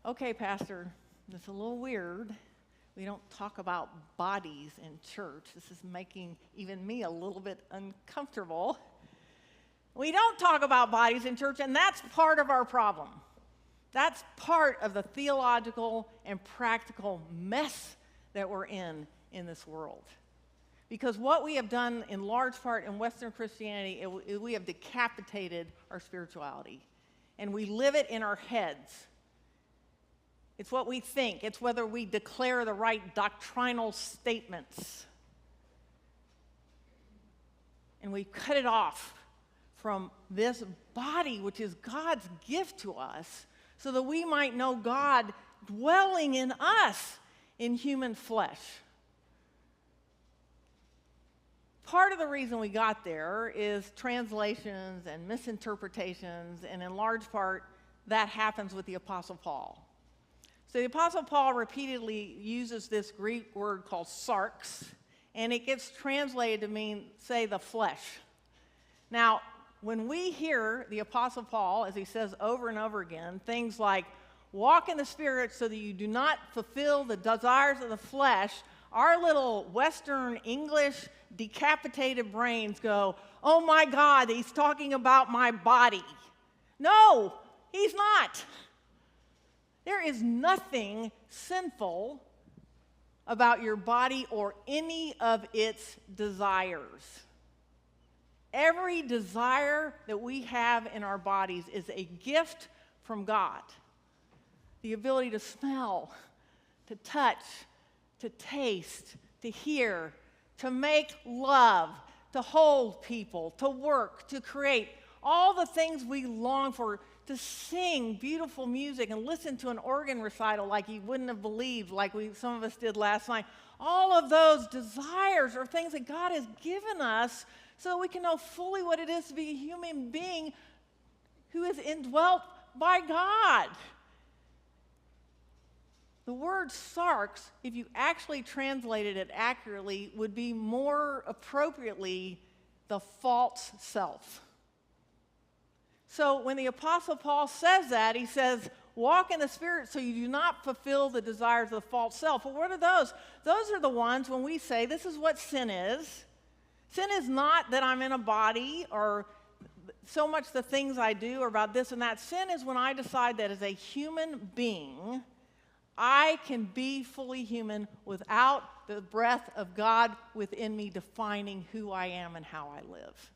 Okay, Pastor, that's a little weird. We don't talk about bodies in church. This is making even me a little bit uncomfortable. We don't talk about bodies in church, and that's part of our problem. That's part of the theological and practical mess that we're in this world. Because what we have done in large part in Western Christianity, we have decapitated our spirituality. And we live it in our heads. It's what we think. It's whether we declare the right doctrinal statements. And we cut it off from this body, which is God's gift to us, so that we might know God dwelling in us in human flesh. Part of the reason we got there is translations and misinterpretations, and in large part, that happens with the Apostle Paul. So the Apostle Paul repeatedly uses this Greek word called sarx, and it gets translated to mean, say, the flesh. Now, when we hear the Apostle Paul, as he says over and over again, things like, walk in the Spirit so that you do not fulfill the desires of the flesh, our little Western English decapitated brains go, oh my God, he's talking about my body. No, he's not. There is nothing sinful about your body or any of its desires. Every desire that we have in our bodies is a gift from God. The ability to smell, to touch, to taste, to hear, to make love, to hold people, to work, to create, all the things we long for, to sing beautiful music and listen to an organ recital like you wouldn't have believed, like some of us did last night. All of those desires are things that God has given us so that we can know fully what it is to be a human being who is indwelt by God. The word sarx, if you actually translated it accurately, would be more appropriately the false self. So when the Apostle Paul says that, he says, walk in the Spirit so you do not fulfill the desires of the false self. Well, what are those? Those are the ones when we say this is what sin is. Sin is not that I'm in a body or so much the things I do or about this and that. Sin is when I decide that as a human being, I can be fully human without the breath of God within me defining who I am and how I live.